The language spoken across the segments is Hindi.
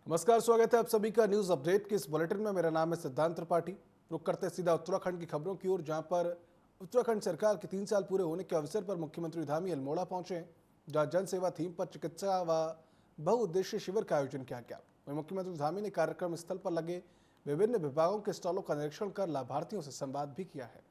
नमस्कार, स्वागत है आप सभी का न्यूज अपडेट के इस बुलेटिन में। मेरा नाम है सिद्धांत त्रिपाठी। रुक करते सीधा उत्तराखंड की खबरों की ओर, जहां पर उत्तराखंड सरकार के 3 साल पूरे होने के अवसर पर मुख्यमंत्री धामी अल्मोड़ा पहुंचे हैं, जहां जन सेवा थीम पर चिकित्सा व बहुउद्देशीय शिविर का आयोजन किया गया। वहीं मुख्यमंत्री धामी ने कार्यक्रम स्थल पर लगे विभिन्न विभागों के स्टॉलों का निरीक्षण कर लाभार्थियों से संवाद भी किया है।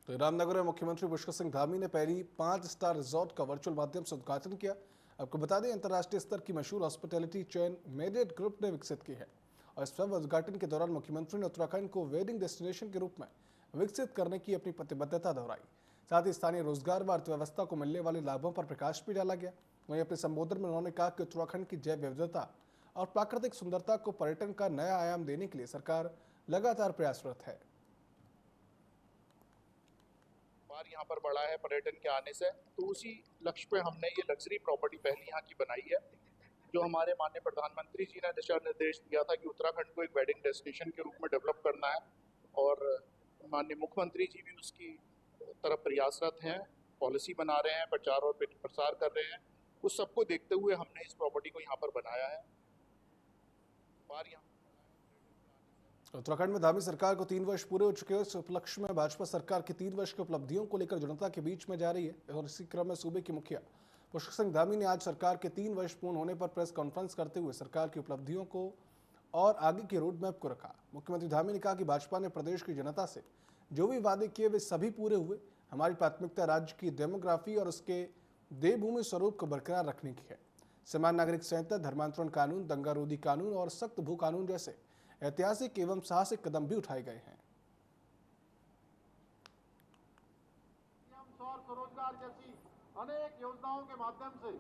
तो रामनगर में मुख्यमंत्री पुष्कर सिंह धामी ने पहली 5 स्टार रिजॉर्ट का वर्चुअल माध्यम से उद्घाटन किया। आपको बता दें, अंतर्राष्ट्रीय स्तर की मशहूर हॉस्पिटैलिटी चेन मेरियट ग्रुप ने विकसित की है और इस भव्य उद्घाटन के दौरान मुख्यमंत्री ने उत्तराखंड को वेडिंग डेस्टिनेशन के रूप में विकसित करने की अपनी प्रतिबद्धता दोहराई। साथ ही स्थानीय रोजगार व अर्थव्यवस्था को मिलने वाले लाभों पर प्रकाश भी डाला गया। वहीं अपने संबोधन में उन्होंने कहा कि उत्तराखंड की जैव विविधता और प्राकृतिक सुंदरता को पर्यटन का नया आयाम देने के लिए सरकार लगातार प्रयासरत है। यहाँ पर बढ़ा है पर्यटन के आने से, तो उसी लक्ष्य पे हमने ये लग्जरी प्रॉपर्टी पहली यहाँ की बनाई है, जो हमारे माननीय प्रधानमंत्री जी ने दिशा निर्देश दिया था कि उत्तराखंड को एक वेडिंग डेस्टिनेशन के रूप में डेवलप करना है, और माननीय मुख्यमंत्री जी भी उसकी तरफ प्रयासरत हैं, पॉलिसी बना रहे हैं, प्रचार और प्रसार कर रहे हैं। उस सबको देखते हुए हमने इस प्रॉपर्टी को यहाँ पर बनाया है। उत्तराखंड में धामी सरकार को 3 वर्ष पूरे हो चुके हैं। इस उपलक्ष्य में भाजपा सरकार की 3 वर्ष की उपलब्धियों को लेकर जनता के बीच में जा रही है और इसी क्रम में सूबे के मुखिया पुष्कर सिंह धामी ने आज सरकार के 3 वर्ष पूर्ण होने पर प्रेस कॉन्फ्रेंस करते हुए सरकार की उपलब्धियों को और आगे के रोड मैप को रखा। मुख्यमंत्री धामी ने कहा कि भाजपा ने प्रदेश की जनता से जो भी वादे किए वे सभी पूरे हुए। हमारी प्राथमिकता राज्य की डेमोग्राफी और उसके देवभूमि स्वरूप को बरकरार रखने की है। समान नागरिक संहिता, धर्मांतरण कानून, दंगारोधी कानून और सख्त भू कानून जैसे ऐतिहासिक एवं साहसिक कदम भी उठाए गए हैं। स्वरोजगार जैसी अनेक योजनाओं के माध्यम से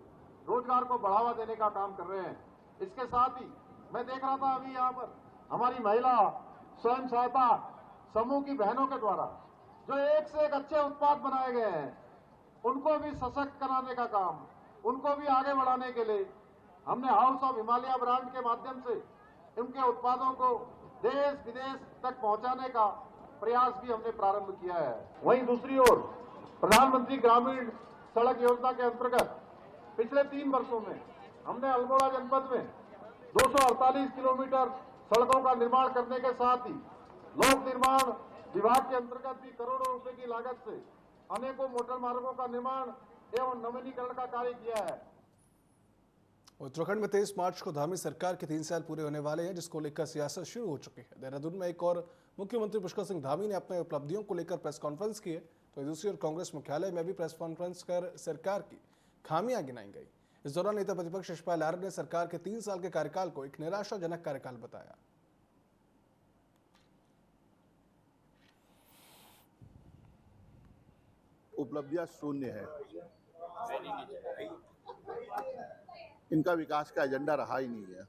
रोजगार को बढ़ावा देने का काम कर रहे हैं। इसके साथ ही मैं देख रहा था अभी यहाँ पर हमारी महिला स्वयं सहायता समूह की बहनों के द्वारा जो एक से एक अच्छे उत्पाद बनाए गए हैं, उनको भी सशक्त कराने का काम, उनको भी आगे बढ़ाने के लिए हमने हाउस ऑफ हिमालय ब्रांड के माध्यम से उनके उत्पादों को देश विदेश तक पहुंचाने का प्रयास भी हमने प्रारंभ किया है। वहीं दूसरी ओर प्रधानमंत्री ग्रामीण सड़क योजना के अंतर्गत पिछले 3 वर्षों में हमने अल्मोड़ा जनपद में 248 किलोमीटर सड़कों का निर्माण करने के साथ ही लोक निर्माण विभाग के अंतर्गत भी करोड़ों रुपए की लागत से अनेकों मोटर मार्गों का निर्माण एवं नवीनीकरण का कार्य किया है। उत्तराखंड में 23 मार्च को धामी सरकार के 3 साल पूरे होने वाले हैं, जिसको लेकर सियासत शुरू हो चुकी है। देहरादून में एक और मुख्यमंत्री पुष्कर सिंह धामी ने अपने उपलब्धियों को लेकर प्रेस कॉन्फ्रेंस की है, तो दूसरी ओर कांग्रेस मुख्यालय में भी प्रेस कॉन्फ्रेंस कर सरकार की खामियां गिनाई गई। इस दौरान नेता प्रतिपक्ष यशपाल आर्य ने सरकार के 3 साल के कार्यकाल को एक निराशाजनक कार्यकाल बताया। उपलब्धियां शून्य है, इनका विकास का एजेंडा रहा ही नहीं है।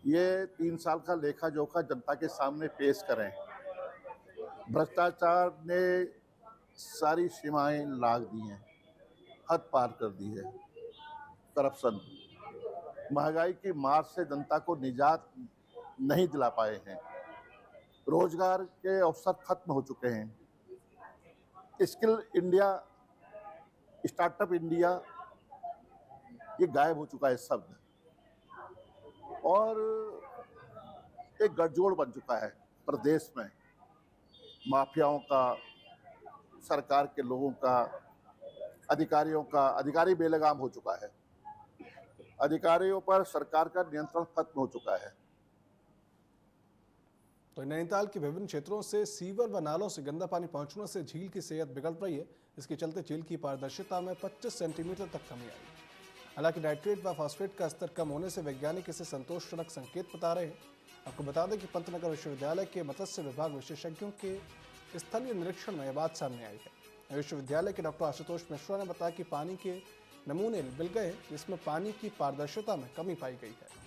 ये 3 साल का लेखा जोखा जनता के सामने पेश करें। भ्रष्टाचार ने सारी सीमाएं लांघ दी हैं, हद पार कर दी है। करप्शन, महंगाई की मार से जनता को निजात नहीं दिला पाए हैं। रोजगार के अवसर खत्म हो चुके हैं। स्किल इंडिया, स्टार्टअप इंडिया, ये गायब हो चुका है शब्द, और एक गठजोड़ बन चुका है प्रदेश में। माफियाओं का, सरकार के लोगों का, अधिकारियों का। अधिकारी बेलगाम हो चुका है, अधिकारियों पर सरकार का नियंत्रण खत्म हो चुका है। तो नैनीताल के विभिन्न क्षेत्रों से सीवर व नालों से गंदा पानी पहुंचने से झील की सेहत बिगड़ रही है। इसके चलते झील की पारदर्शिता में 25 सेंटीमीटर तक कमी आई। हालांकि नाइट्रेट व फास्फेट का स्तर कम होने से वैज्ञानिक इसे संतोषजनक संकेत बता रहे हैं। आपको बता दें कि पंतनगर विश्वविद्यालय के मत्स्य विभाग विशेषज्ञों के स्थलीय निरीक्षण में यह बात सामने आई है। विश्वविद्यालय के डॉक्टर आशुतोष मिश्रा ने बताया कि पानी के नमूने मिल गए हैं, जिसमें पानी की पारदर्शिता में कमी पाई गई है।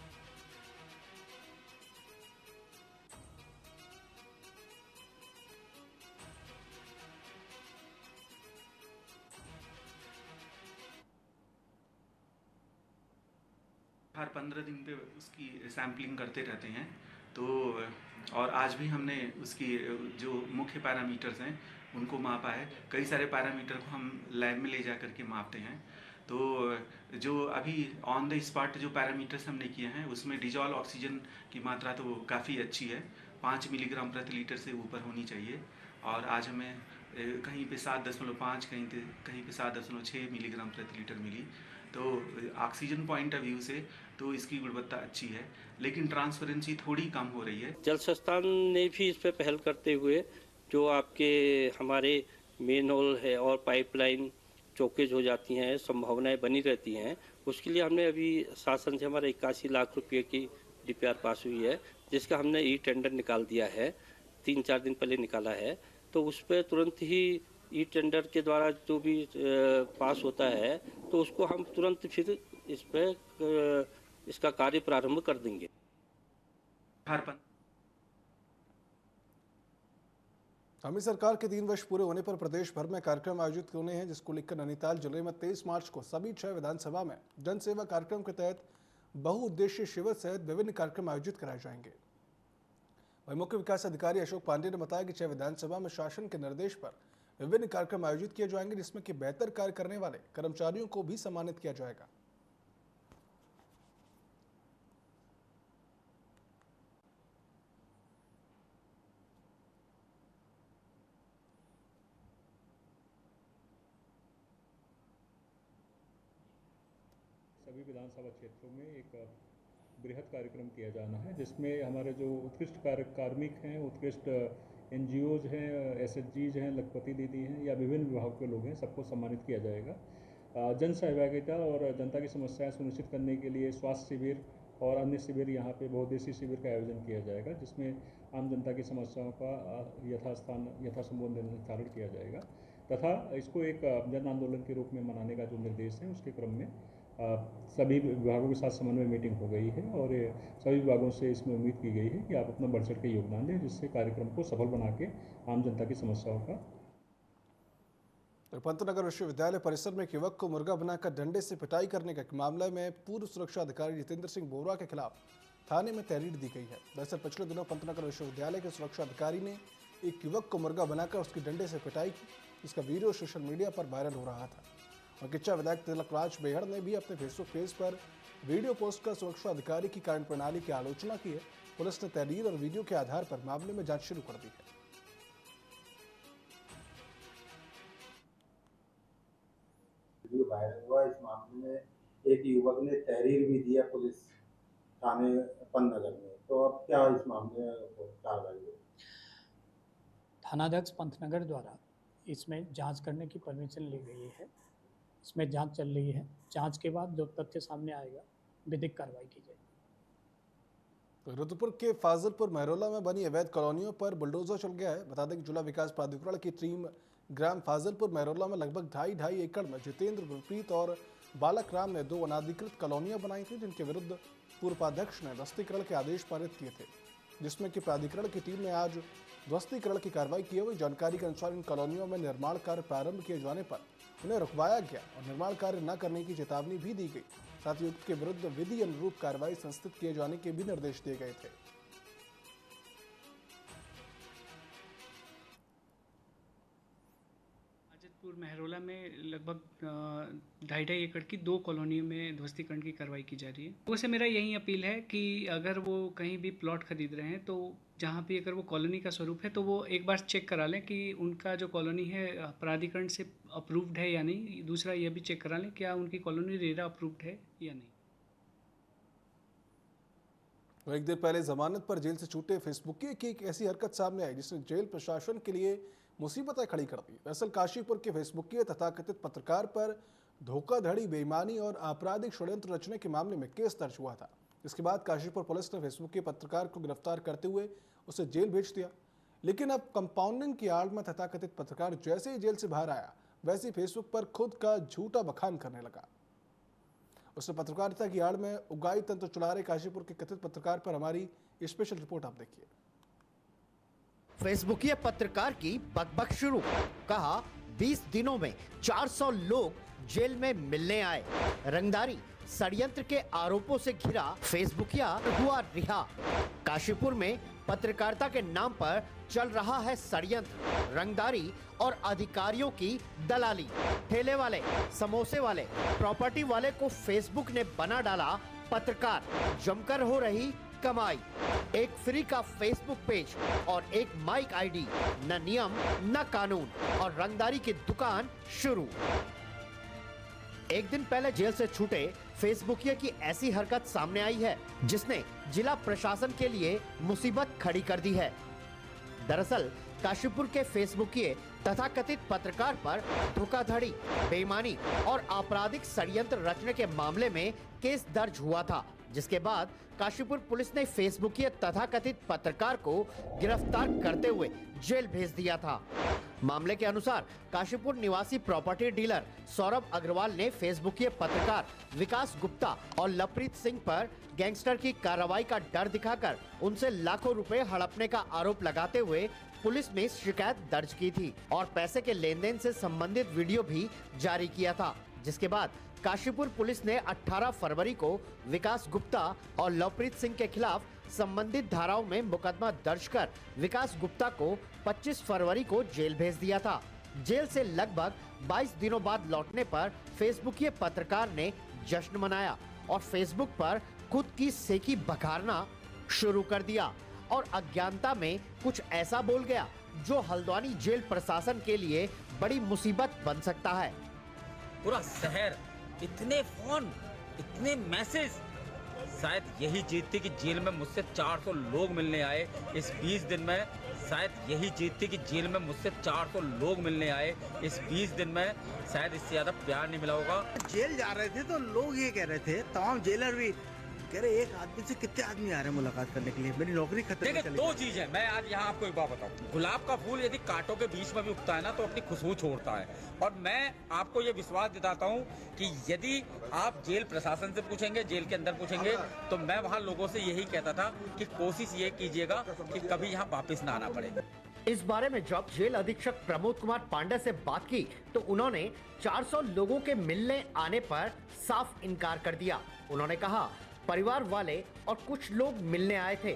हर 15 दिन पे उसकी सैम्पलिंग करते रहते हैं। तो और आज भी हमने उसकी जो मुख्य पैरामीटर्स हैं उनको मापा है। कई सारे पैरामीटर को हम लैब में ले जा करके मापते हैं। तो जो अभी ऑन द स्पॉट जो पैरामीटर्स हमने किए हैं उसमें डिजॉल्व ऑक्सीजन की मात्रा तो काफ़ी अच्छी है, 5 मिलीग्राम प्रति लीटर से ऊपर होनी चाहिए। और आज हमें कहीं पे 7.5 कहीं पे 7.6 मिलीग्राम प्रति लीटर मिली। तो ऑक्सीजन पॉइंट ऑफ व्यू से तो इसकी गुणवत्ता अच्छी है, लेकिन ट्रांसपेरेंसी थोड़ी कम हो रही है। जल संस्थान ने भी इस पर पहल करते हुए जो आपके हमारे मेन होल है और पाइपलाइन चौकेज हो जाती हैं, संभावनाएं बनी रहती हैं, उसके लिए हमने अभी शासन से हमारा 81 लाख रुपये की DPR पास हुई है, जिसका हमने ई टेंडर निकाल दिया है, 3-4 दिन पहले निकाला है। तो उस पर तुरंत ही ई टेंडर के द्वारा जो भी पास होता है तो उसको हम तुरंत फिर इस पर इसका कार्य प्रारंभ कर देंगे। हमी सरकार के 3 वर्ष पूरे होने पर प्रदेश भर में कार्यक्रम आयोजित होने हैं, जिसको लेकर नैनीताल जिले में 23 मार्च को सभी 6 विधानसभा में जन सेवा कार्यक्रम के तहत बहुउद्देशीय शिविर सहित विभिन्न कार्यक्रम आयोजित कराए जाएंगे। वहीं मुख्य विकास अधिकारी अशोक पांडे ने बताया कि 6 विधानसभा में शासन के निर्देश पर विभिन्न कार्यक्रम आयोजित किए जाएंगे, जिसमें कि बेहतर कार्य करने वाले कर्मचारियों को भी सम्मानित किया जाएगा। सभी विधानसभा क्षेत्रों में एक बृहद कार्यक्रम किया जाना है, जिसमें हमारे जो उत्कृष्ट कार्मिक हैं, उत्कृष्ट NGOs हैं, SHGs हैं, लखपति दीदी हैं या विभिन्न विभाग के लोग हैं, सबको सम्मानित किया जाएगा। जन सहभागिता और जनता की समस्याएं सुनिश्चित करने के लिए स्वास्थ्य शिविर और अन्य शिविर यहाँ पे बहुउद्देशीय शिविर का आयोजन किया जाएगा, जिसमें आम जनता की समस्याओं का यथासंभव निर्धारण किया जाएगा तथा इसको एक जन आंदोलन के रूप में मनाने का जो निर्देश है उसके क्रम में सभी विभागों के साथ समन्वय मीटिंग हो गई है और सभी विभागों से इसमें उम्मीद की गई है कि आप अपना बढ़ चढ़ के योगदान दें, जिससे कार्यक्रम को सफल बना के आम जनता की समस्याओं का। पंतनगर विश्वविद्यालय परिसर में एक युवक को मुर्गा बनाकर डंडे से पिटाई करने के मामले में पूर्व सुरक्षा अधिकारी जितेंद्र सिंह बोरा के खिलाफ थाने में तहरीर दी गई है। दरअसल पिछले दिनों पंतनगर विश्वविद्यालय के सुरक्षा अधिकारी ने एक युवक को मुर्गा बनाकर उसकी डंडे से पिटाई की, जिसका वीडियो सोशल मीडिया पर वायरल हो रहा था। और किच्चा विधायक तिलकराज बेहड़ ने भी अपने फेसबुक पेज पर वीडियो पोस्ट कर सुरक्षा अधिकारी की कार्यप्रणाली की आलोचना की है। पुलिस ने तहरीर और वीडियो के आधार पर मामले में जांच शुरू कर दी है। वीडियो वायरल हुआ, इस मामले में एक युवक ने तहरीर भी दिया पुलिस थाने पंतनगर में, तो अब क्या इस मामले में कार्रवाई हुई? थानाध्यक्ष पंतनगर द्वारा इसमें जांच करने की परमिशन ली गई है। इसमें जांच चल रही है। जांच के बाद जो तथ्य सामने आएगा विधिक कार्रवाई की जाएगी। रुद्रपुर के फाजिलपुर महरोला में बनी अवैध कॉलोनियों पर बुलडोजर चल गया है। बता दें कि जिला विकास प्राधिकरण की टीम ग्राम फाजिलपुर महरोला में लगभग 2.5 एकड़ में जितेंद्र, गुरप्रीत और बालक राम ने 2 अनाधिकृत कॉलोनियां बनाई थी, जिनके विरुद्ध पूर्वाध्यक्ष ने ध्वस्तीकरण के आदेश पारित किए थे, जिसमें कि प्राधिकरण की टीम ने आज ध्वस्तीकरण की कार्रवाई की हुई। जानकारी के अनुसार इन कॉलोनियों में निर्माण कार्य प्रारंभ किए जाने पर उन्हें रुकवाया गया और निर्माण कार्य न करने की चेतावनी भी दी गई। साथ ही उक्त के विरुद्ध विधि अनुरूप कार्रवाई संस्थित किए जाने के भी निर्देश दिए गए थे। फाजिलपुर महरोला में लगभग 2.5 एकड़ की 2 कॉलोनियों में ध्वस्तीकरण की कार्रवाई की जा रही है। वैसे मेरा यही अपील है कि अगर वो कहीं भी प्लॉट खरीद रहे हैं तो जहाँ भी अगर वो कॉलोनी का स्वरूप है तो वो एक बार चेक करा लें कि उनका जो कॉलोनी है प्राधिकरण से अप्रूव्ड है या नहीं। दूसरा यह भी चेक करा लें क्या उनकी कॉलोनी रेरा अप्रूव्ड है या नहीं। तो एक दिन पहले जमानत पर जेल से छूटे फेसबुकिया की एक ऐसी हरकत सामने आई जिसने जेल प्रशासन के लिए मुसीबतें खड़ी कर दी। दरअसल काशीपुर के फेसबुकिया तथाकथित पत्रकार पर धोखाधड़ी, बेईमानी और आपराधिक षड्यंत्र रचने के मामले में केस दर्ज हुआ था। इसके बाद काशीपुर पुलिस ने फेसबुकिया पत्रकार को गिरफ्तार करते हुए उसे जेल भेज दिया। लेकिन अब कंपाउंडिंग की आड़ में तथाकथित पत्रकार जैसे ही जेल से बाहर आया वैसे ही फेसबुक पर खुद का झूठा बखान करने लगा। उसने पत्रकारिता की आड़ में उगाई तंत्र चला रहे काशीपुर के कथित पत्रकार पर हमारी स्पेशल रिपोर्ट आप देखिए। फेसबुकिया पत्रकार की बकबक शुरू, कहा 20 दिनों में 400 लोग जेल में मिलने आए। रंगदारी षड्यंत्र के आरोपों से घिरा फेसबुकिया हुआ रिहा। काशीपुर में पत्रकारिता के नाम पर चल रहा है षड्यंत्र, रंगदारी और अधिकारियों की दलाली। ठेले वाले, समोसे वाले, प्रॉपर्टी वाले को फेसबुक ने बना डाला पत्रकार। जमकर हो रही कमाई। एक फ्री का फेसबुक पेज और एक माइक आईडी, न नियम न कानून, और रंगदारी की दुकान शुरू। एक दिन पहले जेल से छूटे फेसबुकिया की ऐसी हरकत सामने आई है जिसने जिला प्रशासन के लिए मुसीबत खड़ी कर दी है। दरअसल काशीपुर के फेसबुकिये तथाकथित पत्रकार पर धोखाधड़ी, बेईमानी और आपराधिक षड्यंत्र रचने के मामले में केस दर्ज हुआ था, जिसके बाद काशीपुर पुलिस ने फेसबुकिये तथाकथित पत्रकार को गिरफ्तार करते हुए जेल भेज दिया था। मामले के अनुसार काशीपुर निवासी प्रॉपर्टी डीलर सौरभ अग्रवाल ने फेसबुकिये पत्रकार विकास गुप्ता और लवप्रीत सिंह पर गैंगस्टर की कार्रवाई का डर दिखाकर उनसे लाखों रुपए हड़पने का आरोप लगाते हुए पुलिस में शिकायत दर्ज की थी और पैसे के लेन देन से संबंधित वीडियो भी जारी किया था, जिसके बाद काशीपुर पुलिस ने 18 फरवरी को विकास गुप्ता और लवप्रीत सिंह के खिलाफ संबंधित धाराओं में मुकदमा दर्ज कर विकास गुप्ता को 25 फरवरी को जेल भेज दिया था। जेल से लगभग 22 दिनों बाद लौटने पर फेसबुकिये पत्रकार ने जश्न मनाया और फेसबुक पर खुद की सेकी बघारना शुरू कर दिया और अज्ञानता में कुछ ऐसा बोल गया जो हल्द्वानी जेल प्रशासन के लिए बड़ी मुसीबत बन सकता है। पूरा शहर, इतने फोन, इतने मैसेज, शायद यही जीत थी कि जेल में मुझसे 400 लोग मिलने आए इस 20 दिन में। शायद यही जीत थी कि जेल में मुझसे 400 लोग मिलने आए इस 20 दिन में। शायद इससे ज्यादा प्यार नहीं मिला होगा। जेल जा रहे थे तो लोग ये कह रहे थे, तमाम जेलर भी कह रहे, एक आदमी से कितने आदमी आ रहे हैं मुलाकात करने के लिए, मेरी नौकरी खतरे में चली। दो चीज है, मैं आज यहाँ आपको एक बात बताऊं। गुलाब का फूल यदि कांटों के बीच में भी उगता है ना तो अपनी खुशबू छोड़ता है। और मैं आपको ये विश्वास दिलाता हूँ कि यदि आप जेल प्रशासन से पूछेंगे, जेल के अंदर पूछेंगे, तो मैं वहाँ लोगों से यही कहता था कि कोशिश ये कीजिएगा कि कभी यहाँ वापिस ना आना पड़े। इस बारे में जब जेल अधीक्षक प्रमोद कुमार पांडे से बात की तो उन्होंने 400 लोगों के मिलने आने पर साफ इनकार कर दिया। उन्होंने कहा परिवार वाले और कुछ लोग मिलने आए थे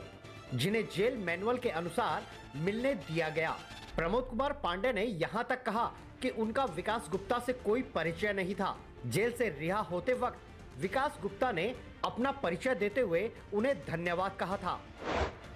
जिन्हें जेल मैनुअल के अनुसार मिलने दिया गया। प्रमोद कुमार पांडे ने यहां तक कहा कि उनका विकास गुप्ता से कोई परिचय नहीं था। जेल से रिहा होते वक्त विकास गुप्ता ने अपना परिचय देते हुए उन्हें धन्यवाद कहा था।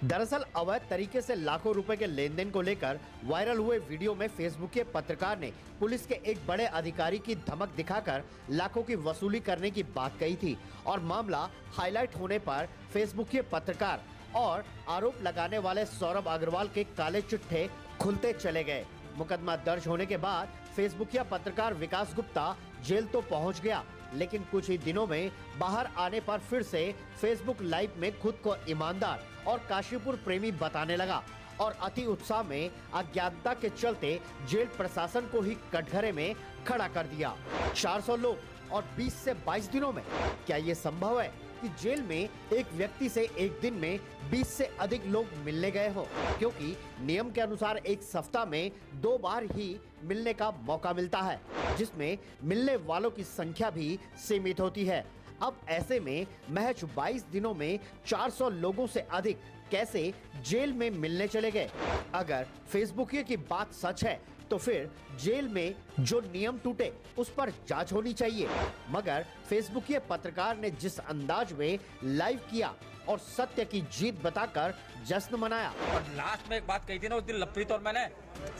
दरअसल अवैध तरीके से लाखों रुपए के लेन देन को लेकर वायरल हुए वीडियो में फेसबुक के पत्रकार ने पुलिस के एक बड़े अधिकारी की धमक दिखाकर लाखों की वसूली करने की बात कही थी और मामला हाईलाइट होने पर फेसबुक के पत्रकार और आरोप लगाने वाले सौरभ अग्रवाल के काले चिट्ठे खुलते चले गए। मुकदमा दर्ज होने के बाद फेसबुकिया पत्रकार विकास गुप्ता जेल तो पहुंच गया, लेकिन कुछ ही दिनों में बाहर आने पर फिर से फेसबुक लाइव में खुद को ईमानदार और काशीपुर प्रेमी बताने लगा और अति उत्साह में अज्ञानता के चलते जेल प्रशासन को ही कटघरे में खड़ा कर दिया। 400 लोग और 20 से 22 दिनों में क्या ये संभव है कि जेल में एक व्यक्ति से एक दिन में 20 से अधिक लोग मिलने गए हो? क्योंकि नियम के अनुसार एक सप्ताह में 2 बार ही मिलने का मौका मिलता है, जिसमें मिलने वालों की संख्या भी सीमित होती है। अब ऐसे में महज 22 दिनों में 400 लोगों से अधिक कैसे जेल में मिलने चले गए? अगर फेसबुकिया की बात सच है तो फिर जेल में जो नियम टूटे उस पर जांच होनी चाहिए। मगर फेसबुकिया पत्रकार ने जिस अंदाज में लाइव किया और सत्य की जीत बताकर जश्न मनाया। और लास्ट में एक बात कही थी ना उस दिन लवप्रीत और मैंने,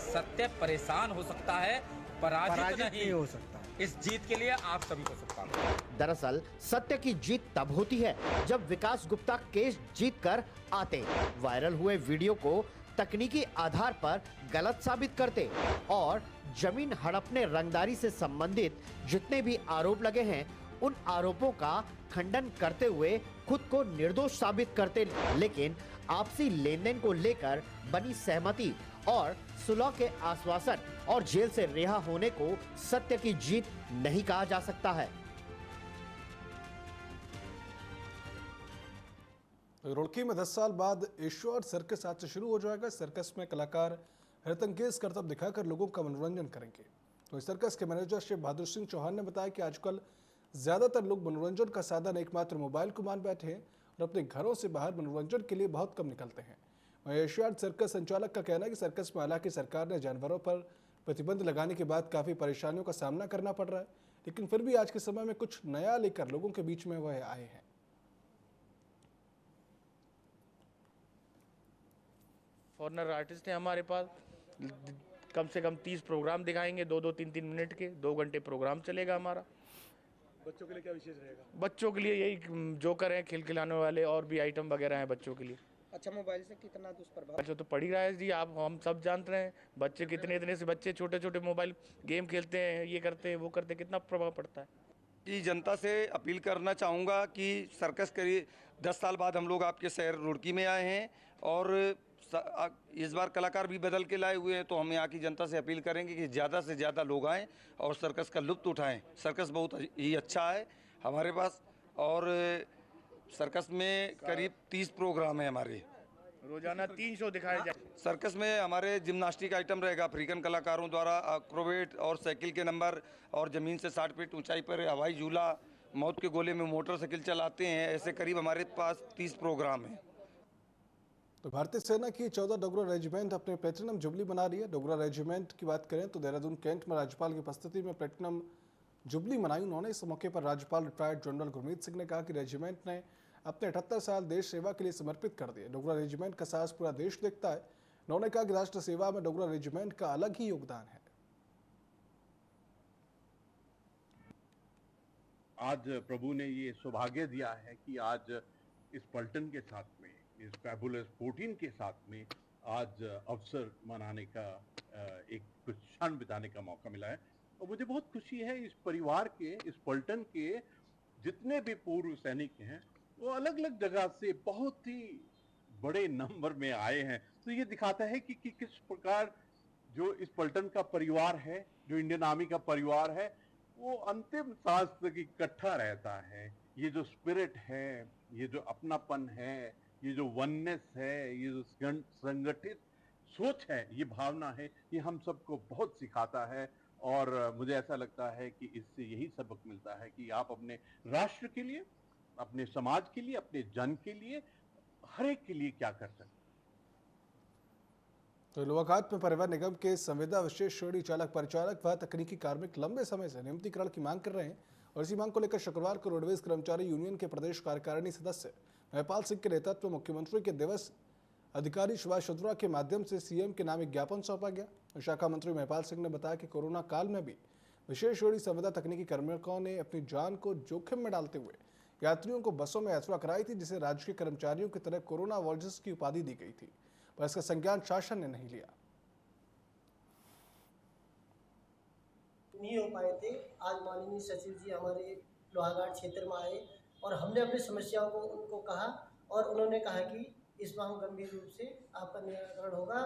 सत्य परेशान हो सकता है, पराजित नहीं हो सकता। इस जीत के लिए आप सभी को शुभकामनाएं। दरअसल सत्य की जीत तब होती है जब विकास गुप्ता केस जीत कर आते, वायरल हुए वीडियो को तकनीकी आधार पर गलत साबित करते और जमीन हड़पने रंगदारी से संबंधित जितने भी आरोप लगे हैं उन आरोपों का खंडन करते हुए खुद को निर्दोष साबित करते। लेकिन आपसी लेन देन को लेकर बनी सहमति और सुलह के आश्वासन और जेल से रिहा होने को सत्य की जीत नहीं कहा जा सकता है। रुड़की में 10 साल बाद ईश्वर सर्कस आज से शुरू हो जाएगा। सर्कस में कलाकार हृतंगेज करतब दिखाकर लोगों का मनोरंजन करेंगे। तो इस सर्कस के मैनेजर शिव बहादुर सिंह चौहान ने बताया कि आजकल ज़्यादातर लोग मनोरंजन का साधन एकमात्र मोबाइल को मान बैठे हैं और अपने घरों से बाहर मनोरंजन के लिए बहुत कम निकलते हैं। वहीं एशियाड सर्कस संचालक का कहना है कि सर्कस में हालांकि सरकार ने जानवरों पर प्रतिबंध लगाने के बाद काफ़ी परेशानियों का सामना करना पड़ रहा है, लेकिन फिर भी आज के समय में कुछ नया लेकर लोगों के बीच में वह आए हैं। फॉरेनर आर्टिस्ट हैं हमारे पास, कम से कम 30 प्रोग्राम दिखाएंगे, 2-2, 3-3 मिनट के, 2 घंटे प्रोग्राम चलेगा हमारा। बच्चों के लिए क्या विशेष रहेगा? बच्चों के लिए यही जोकर हैं, खिलखिलाने वाले और भी आइटम वगैरह हैं बच्चों के लिए। अच्छा, मोबाइल से कितना दुष्प्रभाव? अच्छा तो पड़ ही रहा है जी, आप हम सब जानते हैं बच्चे कितने इतने से बच्चे छोटे छोटे मोबाइल गेम खेलते हैं, ये करते हैं वो करते हैं, कितना प्रभाव पड़ता है। जी, जनता से अपील करना चाहूँगा कि सर्कस करिए 10 साल बाद हम लोग आपके शहर रुड़की में आए हैं और इस बार कलाकार भी बदल के लाए हुए हैं, तो हम यहाँ की जनता से अपील करेंगे कि ज़्यादा से ज़्यादा लोग आएँ और सर्कस का लुत्फ़ उठाएँ। सर्कस बहुत ही अच्छा है हमारे पास और सर्कस में करीब 30 प्रोग्राम है हमारे, रोजाना 3 शो दिखाए जाए। सर्कस में हमारे जिम्नास्टिक आइटम रहेगा, अफ्रीकन कलाकारों द्वारा एक्रोबेट और साइकिल के नंबर और ज़मीन से 60 फीट ऊंचाई पर हवाई झूला, मौत के गोले में मोटरसाइकिल चलाते हैं, ऐसे करीब हमारे पास 30 प्रोग्राम हैं। तो भारतीय सेना की 14 डोगरा रेजिमेंट अपने प्लेटिनम जुबली मना रही है। डोगरा रेजिमेंट की बात करें तो देहरादून कैंट में राज्यपाल की उपस्थिति में प्लेटिनम जुबली मनाई उन्होंने। इस मौके पर राज्यपाल रिटायर्ड जनरल गुरमीत सिंह ने कहा कि रेजिमेंट ने अपने 78 साल देश सेवा के लिए समर्पित कर दिए। डोगरा रेजिमेंट का साहस पूरा देश देखता है। उन्होंने कहा कि राष्ट्र सेवा में डोगरा रेजिमेंट का अलग ही योगदान है। आज प्रभु ने ये सौभाग्य दिया है कि आज इस पलटन के साथ में, इस फैबुलस 14 के साथ में आज अवसर मनाने का एक कुछ क्षण बिताने का मौका मिला है और मुझे बहुत खुशी है। इस परिवार के, इस पलटन के जितने भी पूर्व सैनिक हैं वो अलग अलग जगह से बहुत ही बड़े नंबर में आए हैं, तो ये दिखाता है कि किस प्रकार जो इस पलटन का परिवार है, जो इंडियन आर्मी का परिवार है, वो अंतिम सांस तक इकट्ठा रहता है। ये जो स्पिरिट है, ये जो अपनापन है, ये जो वननेस है, ये जो संगठित सोच है, ये भावना है, ये हम सबको बहुत सिखाता है और मुझे ऐसा लगता है कि इससे यही सबक मिलता है कि आप अपने राष्ट्र के लिए, अपने समाज के लिए, अपने जन के लिए, हर एक के लिए क्या कर सकते हैं। तो लोहाघाट में परिवहन निगम के संविदा विशेष श्रेणी चालक परिचालक व तकनीकी कार्मिक लंबे समय से नियमितीकरण की मांग कर रहे हैं और इसी मांग को लेकर शुक्रवार को रोडवेज कर्मचारी यूनियन के प्रदेश कार्यकारिणी सदस्य महिपाल सिंह के नेतृत्व में मुख्यमंत्री के दिवस अधिकारी सुभाष चंद्रा के माध्यम से सीएम के नाम एक ज्ञापन सौंपा गया। शाखा मंत्री महिपाल सिंह ने बताया कि कोरोना काल में भी विशेष श्रेणी संविदा तकनीकी कार्मिकों ने अपनी जान को जोखिम में डालते हुए यात्रियों को बसों में यात्रा कराई थी, जिसे राज्य के कर्मचारियों की तरह कोरोना वॉरियर्स की उपाधि दी गई थी, पर इसका संज्ञान शासन ने नहीं लिया। नहीं हो पाए थे। आज माननीय सचिव जी हमारे लोहाघाट क्षेत्र में आए और हमने अपनी समस्याओं को उनको कहा और उन्होंने कहा कि इसमें हम गंभीर रूप से आपका निराकरण होगा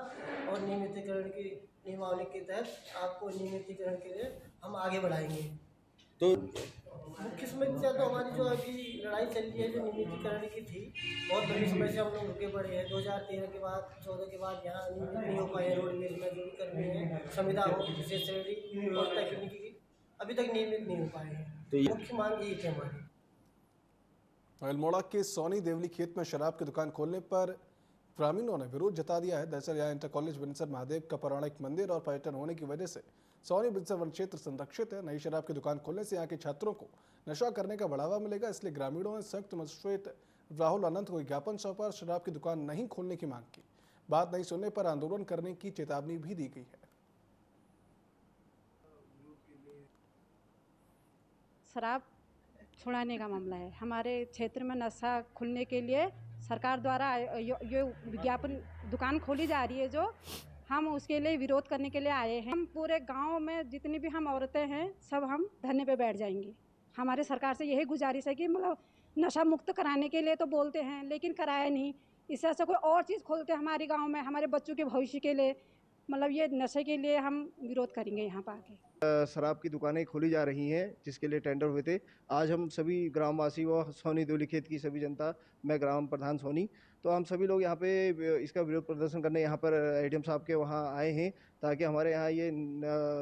और नियमितीकरण की नियमावली के तहत आपको नियमितीकरण के लिए हम आगे बढ़ाएंगे। तो मुख्य समस्या तो हमारी जो अभी लड़ाई चल रही है, जो नियमितीकरण की थी, बहुत बड़ी समस्या हम लोग रुके पड़े हैं। 2013 के बाद 14 के बाद यहाँ नियमित नहीं हो पाए। रोडवेज में जो भी कर्मी है, संविदा हो, विशेष श्रेणी और तकनीकी अभी तक नियमित नहीं हो पाए हैं। तो मुख्य मांग यही थी हमारी। अल्मोड़ा के सोनी देवली खेत में शराब की दुकान खोलने पर ग्रामीणों ने विरोध जता दिया है। दरअसल यहाँ इंटर कॉलेज बिनसर महादेव का पौराणिक मंदिर और पर्यटन होने की वजह से सोनी बिनसर वन क्षेत्र संरक्षित है। नई शराब की दुकान खोलने से यहाँ के छात्रों को नशा करने का बढ़ावा मिलेगा, इसलिए ग्रामीणों ने संयुक्त मजिस्ट्रेट राहुल अनंत को ज्ञापन सौंपा और शराब की दुकान नहीं खोलने की मांग की। बात नहीं सुनने पर आंदोलन करने की चेतावनी भी दी गई है। शराब छुड़ाने का मामला है। हमारे क्षेत्र में नशा खुलने के लिए सरकार द्वारा ये विज्ञापन दुकान खोली जा रही है, जो हम उसके लिए विरोध करने के लिए आए हैं। हम पूरे गांव में जितनी भी हम औरतें हैं सब हम धरने पे बैठ जाएंगे। हमारे सरकार से यही गुजारिश है कि मतलब नशा मुक्त कराने के लिए तो बोलते हैं लेकिन कराया नहीं। इससे ऐसा कोई और चीज़ खोलते हैं हमारे गाँव में, हमारे बच्चों के भविष्य के लिए, मतलब ये नशे के लिए हम विरोध करेंगे यहाँ पर आके। शराब की दुकानें खोली जा रही हैं जिसके लिए टेंडर हुए थे। आज हम सभी ग्रामवासी व सोनी देवलीखेत की सभी जनता, मैं ग्राम प्रधान सोनी, तो हम सभी लोग यहाँ पे इसका विरोध प्रदर्शन करने यहाँ पर एडीएम साहब के वहाँ आए हैं ताकि हमारे यहाँ ये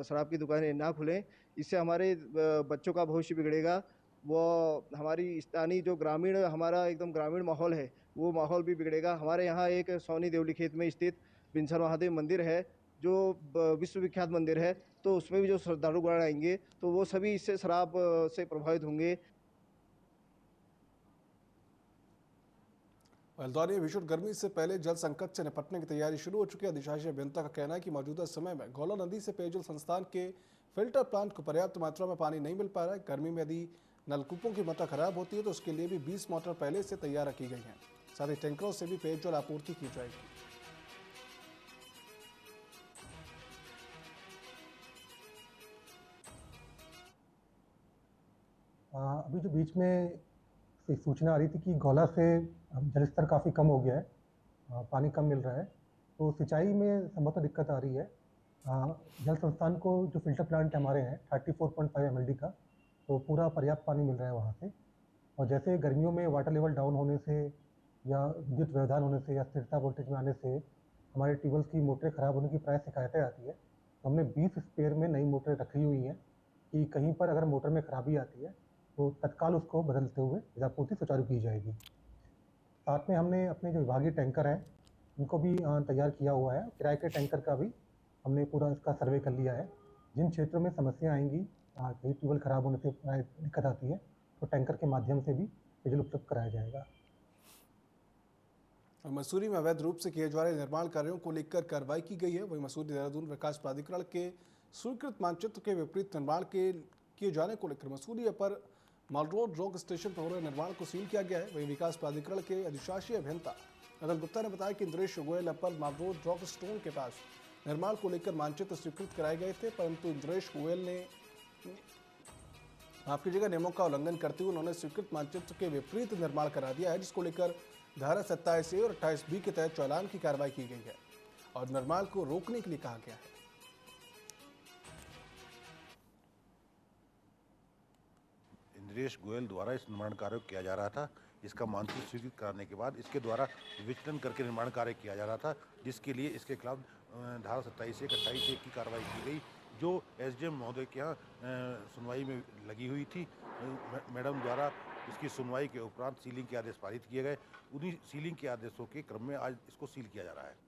शराब की दुकानें ना खुलें। इससे हमारे बच्चों का भविष्य बिगड़ेगा, वो हमारी स्थानीय जो ग्रामीण हमारा एकदम ग्रामीण माहौल है वो माहौल भी बिगड़ेगा। हमारे यहाँ एक सोनी देवलीखेत में स्थित बिनसर महादेव मंदिर है जो विश्वविख्यात मंदिर है, तो उसमें भी जो श्रद्धालुगण आएंगे तो वो सभी इससे शराब से प्रभावित होंगे। हल्द्वानी में भीषण गर्मी से पहले जल संकट से निपटने की तैयारी शुरू हो चुकी है। अधिशासी अभियंता का कहना है कि मौजूदा समय में गौला नदी से पेयजल संस्थान के फिल्टर प्लांट को पर्याप्त मात्रा में पानी नहीं मिल पा रहा है। गर्मी में यदि नलकूपों की मात्रा खराब होती है तो उसके लिए भी 20 मोटर पहले से तैयार रखी गई हैं। साथ ही टैंकरों से भी पेयजल आपूर्ति की जाएगी। अभी जो बीच में एक सूचना आ रही थी कि गौला से जल स्तर काफ़ी कम हो गया है, पानी कम मिल रहा है, तो सिंचाई में संभवतः दिक्कत आ रही है। जल संस्थान को जो फिल्टर प्लांट हमारे हैं 34.5 MLD का, तो पूरा पर्याप्त पानी मिल रहा है वहाँ से। और जैसे गर्मियों में वाटर लेवल डाउन होने से या विद्युत व्यवधान होने से या स्थिरता वोल्टेज में आने से हमारे ट्यूबवेल्स की मोटरें ख़राब होने की प्राय शिकायतें आती है, तो हमने 20 स्पेयर में नई मोटरें रखी हुई हैं कि कहीं पर अगर मोटर में खराबी आती है तो तत्काल उसको बदलते हुए जलापूर्ति सुचारू की जाएगी। साथ में हमने अपने जो विभागीय टैंकर हैं उनको भी तैयार किया हुआ है। किराए के टैंकर का भी हमने पूरा इसका सर्वे कर लिया है। जिन क्षेत्रों में समस्या आएंगी, कहीं ट्यूबवेल खराब होने से दिक्कत आती है, तो टैंकर के माध्यम से भी पेयजल उपलब्ध कराया जाएगा। मसूरी में अवैध रूप से किए जा रहे निर्माण कार्यों को लेकर कार्रवाई की गई है। वहीं मसूरी देहरादून विकास प्राधिकरण के स्वीकृत मानचित्र के विपरीत निर्माण किए जाने को लेकर मसूरी अपर माल रोड रॉक स्टेशन पर हो रहे निर्माण को सील किया गया है। वहीं विकास प्राधिकरण के अधिशासी अभियंता अनिल गुप्ता ने बताया कि इंद्रेश गोयल अपर माल रोड रॉक स्टोन के पास निर्माण को लेकर मानचित्र स्वीकृत कराए गए थे, परंतु इंद्रेश गोयल ने माफ कीजिएगा नियमों का उल्लंघन करते हुए उन्होंने स्वीकृत मानचित्र के विपरीत निर्माण करा दिया है, जिसको लेकर धारा 27A और 28B के तहत चालान की कार्रवाई की गई है और निर्माण को रोकने के लिए कहा गया है। इंद्रेश गोयल द्वारा इस निर्माण कार्य किया जा रहा था। इसका मानचित्र स्वीकृत कराने के बाद इसके द्वारा विचलन करके निर्माण कार्य किया जा रहा था, जिसके लिए इसके खिलाफ धारा 27A 28A की कार्रवाई की गई, जो एसडीएम महोदय के यहाँ सुनवाई में लगी हुई थी। मैडम द्वारा इसकी सुनवाई के उपरांत सीलिंग के आदेश पारित किए गए। उन्हीं सीलिंग के आदेशों के क्रम में आज इसको सील किया जा रहा है।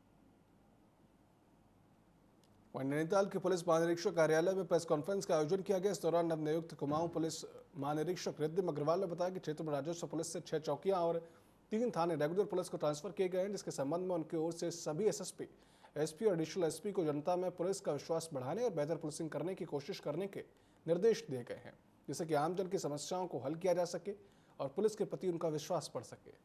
नैनीताल के पुलिस महानिरीक्षक कार्यालय में प्रेस कॉन्फ्रेंस का आयोजन किया गया। इस दौरान नवनियुक्त कुमाऊं पुलिस महानिरीक्षक रिद्धिम अग्रवाल ने बताया कि क्षेत्र में राजस्व पुलिस से 6 चौकियां और 3 थाने रेगुलर पुलिस को ट्रांसफर किए गए हैं, जिसके संबंध में उनकी ओर से सभी एसएसपी, एसपी और एडिशनल एसपी को जनता में पुलिस का विश्वास बढ़ाने और बेहतर पुलिसिंग करने की कोशिश करने के निर्देश दिए गए हैं, जिससे कि आमजन की समस्याओं को हल किया जा सके और पुलिस के प्रति उनका विश्वास बढ़ सके।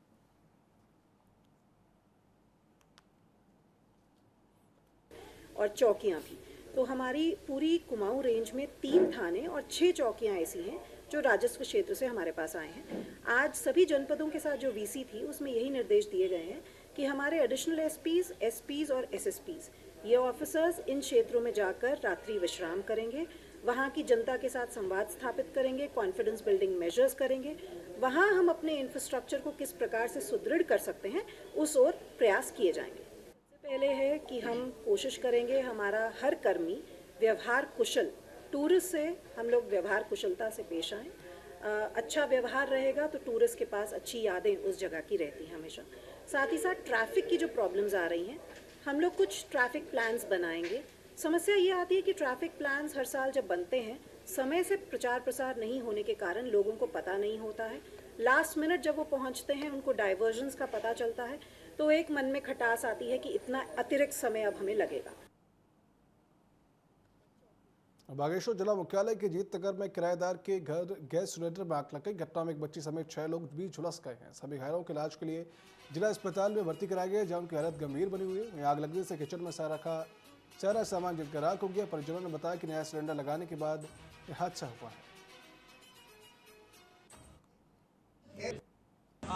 और चौकियां भी, तो हमारी पूरी कुमाऊं रेंज में 3 थाने और 6 चौकियां ऐसी हैं जो राजस्व क्षेत्र से हमारे पास आए हैं। आज सभी जनपदों के साथ जो वीसी थी उसमें यही निर्देश दिए गए हैं कि हमारे एडिशनल एसपीज, एसपीज और एसएसपीज ये ऑफिसर्स इन क्षेत्रों में जाकर रात्रि विश्राम करेंगे, वहाँ की जनता के साथ संवाद स्थापित करेंगे, कॉन्फिडेंस बिल्डिंग मेजर्स करेंगे, वहाँ हम अपने इंफ्रास्ट्रक्चर को किस प्रकार से सुदृढ़ कर सकते हैं उस ओर प्रयास किए जाएंगे। सबसे पहले है कि हम कोशिश करेंगे हमारा हर कर्मी व्यवहार कुशल, टूरिस्ट से हम लोग व्यवहार कुशलता से पेश आएँ। अच्छा व्यवहार रहेगा तो टूरिस्ट के पास अच्छी यादें उस जगह की रहती हैं हमेशा। साथ ही साथ ट्रैफिक की जो प्रॉब्लम्स आ रही हैं, हम लोग कुछ ट्रैफिक प्लान्स बनाएंगे। समस्या ये आती है कि ट्रैफिक प्लान्स हर साल जब बनते हैं समय से प्रचार प्रसार नहीं होने के कारण लोगों को पता नहीं होता है। लास्ट मिनट जब वो पहुंचते हैं उनको डाइवर्जन्स का पता चलता है, तो एक मन में खटास आती है कि इतना अतिरिक्त समय अब हमें लगेगा। बागेश्वर जिला मुख्यालय के जीत नगर में किराएदार के घर गैस सिलेंडर में आग लग गई। घटना में एक बच्ची समेत 6 लोग भी झुलस गए हैं। सभी घायलों के इलाज के लिए जिला अस्पताल में भर्ती कराए गए, जहां उनकी हालत गंभीर बनी हुई है। आग लगने से किचन में सारा सामान जलकर राख हो गया। परिजनों ने बताया कि नया सिलेंडर लगाने के बाद यह हादसा हुआ है।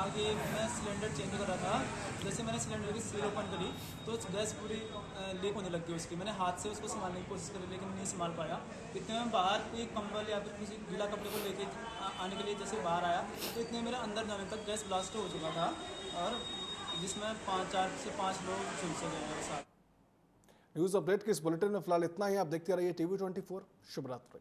आगे मैं सिलेंडर चेंज कर रहा था, जैसे मैंने सिलेंडर की सील ओपन करी तो गैस पूरी लीक होने लग गई उसकी। मैंने हाथ से उसको संभालने की कोशिश करी लेकिन नहीं संभाल पाया। इतने में बाहर कोई कंबल या फिर किसी गीला कपड़े को लेके आने के लिए जैसे बाहर आया तो इतने मेरे अंदर जाने तक गैस ब्लास्ट हो चुका था, और जिसमें 4 से 5 लोग झुलसे गए मेरे साथ। न्यूज़ अपडेट के इस बुलेटिन में फिलहाल इतना ही। आप देखते रहिए TV24। शुभ रात्रि।